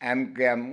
MKM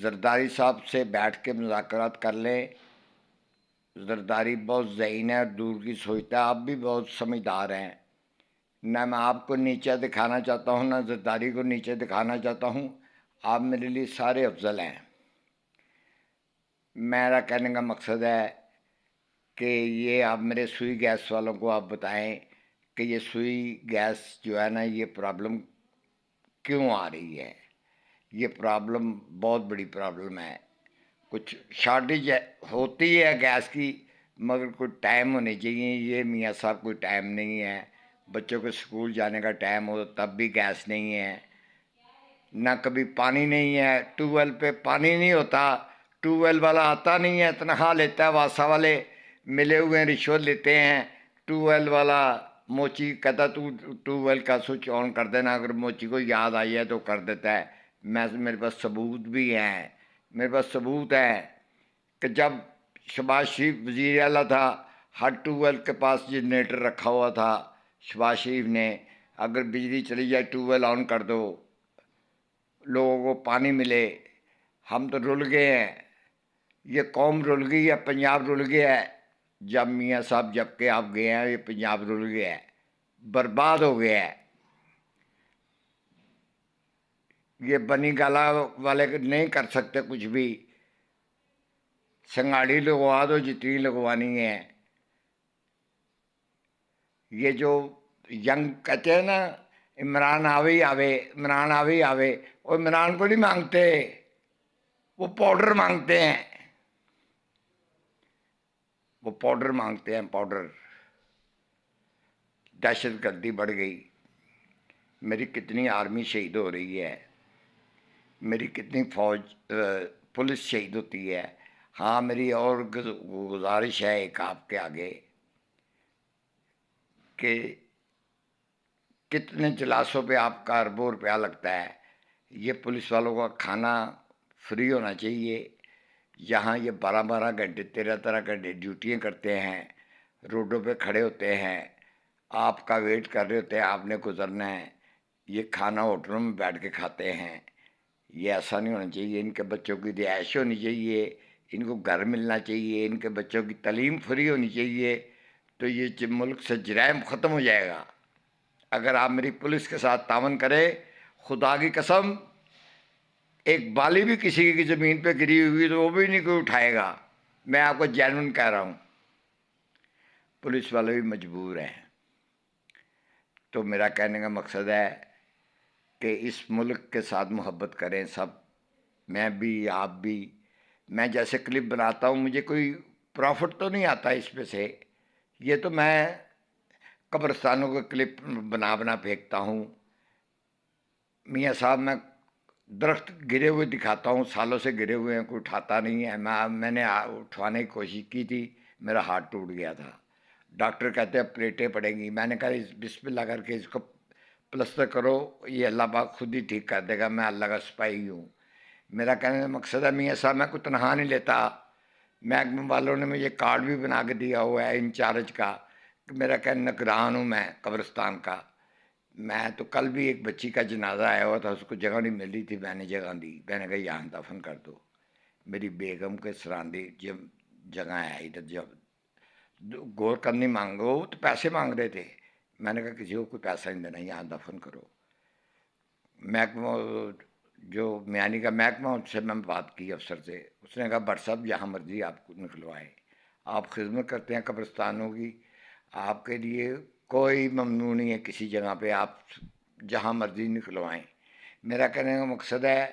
Zardari صاحب سے بیٹھ کے مذاکرات کر لیں. زرداری بہت ذہین ہے اور دور کی سوچتا ہے. آپ بھی بہت سمجھدار ہیں. نہ میں آپ کو نیچے دکھانا چاہتا ہوں نہ زرداری کو نیچے دکھانا چاہتا ہوں. آپ میرے لیے سارے افضل ہیں. میرا کہنے کا مقصد ہے کہ یہ آپ میرے سوئی گیس والوں کو آپ بتائیں کہ یہ سوئی گیس جو ہے نا یہ پرابلم کیوں آ رہی ہے. یہ پرابلم بہت بڑی پرابلم ہے. کچھ شارٹیج ہوتی ہے گیس کی مگر کوئی ٹائم ہونی چاہیے. یہ میاں صاحب کوئی ٹائم نہیں ہے. بچوں کے اسکول جانے کا ٹائم ہو تب بھی گیس نہیں ہے. نہ کبھی پانی نہیں ہے. ٹیوب ویل پہ پانی نہیں ہوتا. ٹیوب ویل والا آتا نہیں ہے, تنخواہ لیتا ہے. واسا والے ملے ہوئے ہیں, رشوت لیتے ہیں. ٹیوب ویل والا موچی کہتا تو ٹیوب ویل کا سوئچ آن کر دینا. اگر موچی کو یاد آئی ہے تو کر دیتا ہے. میرے پاس ثبوت بھی ہیں. میرے پاس ثبوت ہے کہ جب شہباز شریف وزیر اعلیٰ تھا ہر ٹیوب ویل کے پاس جنریٹر رکھا ہوا تھا. شہباز شریف نے اگر بجلی چلی جائے ٹیوب ویل آن کر دو, لوگوں کو پانی ملے. ہم تو رل گئے ہیں. یہ قوم رل گئی ہے. پنجاب رل گیا ہے. جب میاں صاحب جب کہ آپ گئے ہیں یہ پنجاب رل گیا ہے, برباد ہو گیا ہے. یہ بنی گالا والے نہیں کر سکتے کچھ بھی. سنگاڑی لگوا دو جتنی لگوانی ہے. یہ جو ینگ کہتے ہیں نا عمران آوے آوے, عمران آوے آوے, وہ عمران کو نہیں مانگتے, وہ پاؤڈر مانگتے ہیں. وہ پاؤڈر مانگتے ہیں, پاؤڈر. دہشت گردی بڑھ گئی. میری کتنی آرمی شہید ہو رہی ہے. میری کتنی فوج پولیس شہید ہوتی ہے. ہاں میری اور گزارش ہے ایک آپ کے آگے کہ کتنے جلاسوں پہ آپ کا اربوں روپیہ لگتا ہے. یہ پولیس والوں کا کھانا فری ہونا چاہیے. یہاں یہ 12 گھنٹے 13 گھنٹے ڈیوٹیاں کرتے ہیں, روڈوں پہ کھڑے ہوتے ہیں, آپ کا ویٹ کر رہے ہوتے ہیں, آپ نے گزرنا ہے. یہ کھانا ہوٹلوں میں بیٹھ کے کھاتے ہیں. یہ ایسا نہیں ہونا چاہیے. ان کے بچوں کی رہائش ہونی چاہیے, ان کو گھر ملنا چاہیے, ان کے بچوں کی تعلیم فری ہونی چاہیے. تو یہ ملک سے جرائم ختم ہو جائے گا اگر آپ میری پولیس کے ساتھ تعاون کرے. خدا کی قسم ایک بالی بھی کسی کی زمین پہ گری ہوئی تو وہ بھی نہیں کوئی اٹھائے گا. میں آپ کو جینون کہہ رہا ہوں. پولیس والے بھی مجبور ہیں. تو میرا کہنے کا مقصد ہے کہ اس ملک کے ساتھ محبت کریں سب. میں بھی, آپ بھی. میں جیسے کلپ بناتا ہوں مجھے کوئی پروفٹ تو نہیں آتا اس پہ سے. یہ تو میں قبرستانوں کے کلپ بنا پھینکتا ہوں. میاں صاحب میں درخت گرے ہوئے دکھاتا ہوں, سالوں سے گرے ہوئے ہیں, کوئی اٹھاتا نہیں ہے. میں نے اٹھوانے کی کوشش کی تھی, میرا ہاتھ ٹوٹ گیا تھا. ڈاکٹر کہتے ہیں پلیٹیں پڑیں گی. میں نے کہا بسم اللہ کر کے اس کو پلسٹر کرو, یہ اللہ پاک خود ہی ٹھیک کر دے گا. میں اللہ کا سپاہی ہوں. میرا کہنے کا مقصد ہے میاں صاحب میں کوئی تنخواہ نہیں لیتا. محکمہ والوں نے مجھے کارڈ بھی بنا کے دیا ہوا ہے انچارج کا کہ میرا کہنا نگران ہوں میں قبرستان کا. میں تو کل بھی ایک بچی کا جنازہ آیا ہوا تھا, اس کو جگہ نہیں مل رہی تھی, میں نے جگہ دی. میں نے کہا یہاں دفن کر دو. میری بیگم کے سراندی جب جگہ ہے ادھر, جب غور کرنی مانگو تو پیسے مانگ رہے تھے. میں نے کہا کسی کو کوئی پیسہ نہیں دینا, یہاں دفن کرو. محکمہ جو میانی کا محکمہ اس سے میں بات کی افسر سے, اس نے کہا بٹ صاحب جہاں مرضی آپ کو نکلوائیں, آپ خدمت کرتے ہیں قبرستانوں کی, آپ کے لیے کوئی ممنوع نہیں ہے کسی جگہ پہ, آپ جہاں مرضی نکلوائیں. میرا کہنے کا مقصد ہے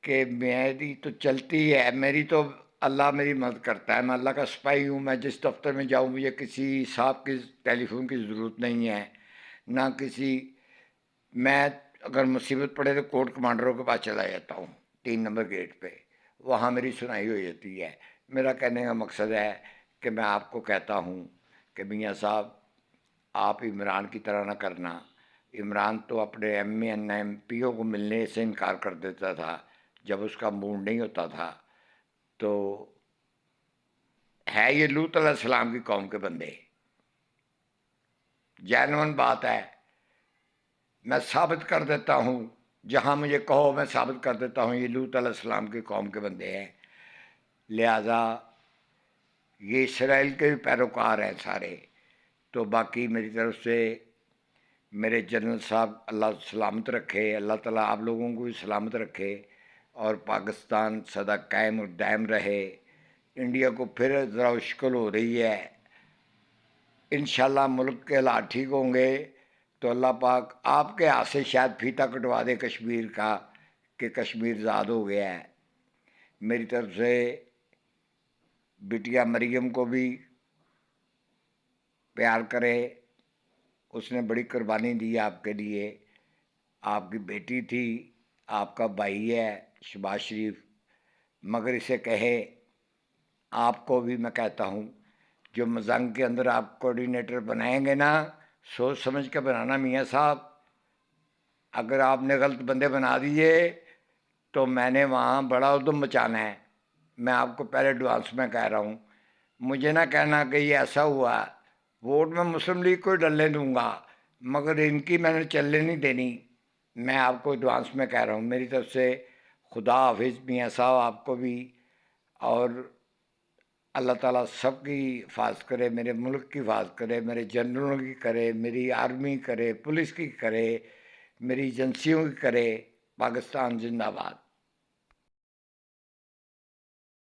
کہ میری تو چلتی ہے, میری تو اللہ میری مدد کرتا ہے. میں اللہ کا سپاہی ہوں. میں جس دفتر میں جاؤں مجھے کسی صاحب کی ٹیلی فون کی ضرورت نہیں ہے, نہ کسی. میں اگر مصیبت پڑے تو کورٹ کمانڈروں کے پاس چلا جاتا ہوں 3 نمبر گیٹ پہ, وہاں میری سنائی ہو جاتی ہے. میرا کہنے کا مقصد ہے کہ میں آپ کو کہتا ہوں کہ میاں صاحب آپ عمران کی طرح نہ کرنا. عمران تو اپنے ایم پی او کو ملنے سے انکار کر دیتا تھا جب اس کا موڈ نہیں ہوتا تھا. تو ہے یہ لوط علیہ السلام کی قوم کے بندے. جینون بات ہے, میں ثابت کر دیتا ہوں. جہاں مجھے کہو میں ثابت کر دیتا ہوں یہ لوط علیہ السلام کی قوم کے بندے ہیں، لہذا یہ اسرائیل کے بھی پیروکار ہیں سارے۔ تو باقی میری طرف سے میرے جنرل صاحب اللہ سلامت رکھے، اللہ تعالیٰ آپ لوگوں کو بھی سلامت رکھے، اور پاکستان سدا قائم اور دائم رہے۔ انڈیا کو پھر ذرا مشکل ہو رہی ہے، انشاءاللہ ملک کے حالات ٹھیک ہوں گے تو اللہ پاک آپ کے ہاتھ سے شاید پھیتا کٹوا دے کشمیر کا، کہ کشمیر آزاد ہو گیا ہے۔ میری طرف سے بٹیا مریم کو بھی پیار کرے، اس نے بڑی قربانی دی آپ کے لیے، آپ کی بیٹی تھی، آپ کا بھائی ہے شباز شریف، مگر اسے کہے، آپ کو بھی میں کہتا ہوں، جو مزنگ کے اندر آپ کوآرڈینیٹر بنائیں گے نا، سوچ سمجھ کے بنانا میاں صاحب، اگر آپ نے غلط بندے بنا دیے تو میں نے وہاں بڑا ادھم مچانا ہے۔ میں آپ کو پہلے ایڈوانس میں کہہ رہا ہوں، مجھے نہ کہنا کہ یہ ایسا ہوا، ووٹ میں مسلم لیگ کو ہی ڈلنے دوں گا، مگر ان کی میں نے چلنے نہیں دینی۔ میں آپ کو ایڈوانس میں کہہ رہا ہوں، میری طرف سے خدا حافظ میاں صاحب، آپ کو بھی، اور اللہ تعالیٰ سب کی حفاظت کرے، میرے ملک کی حفاظت کرے، میرے جنرلوں کی کرے، میری آرمی کرے، پولیس کی کرے، میری ایجنسیوں کی کرے۔ پاکستان زندہ باد۔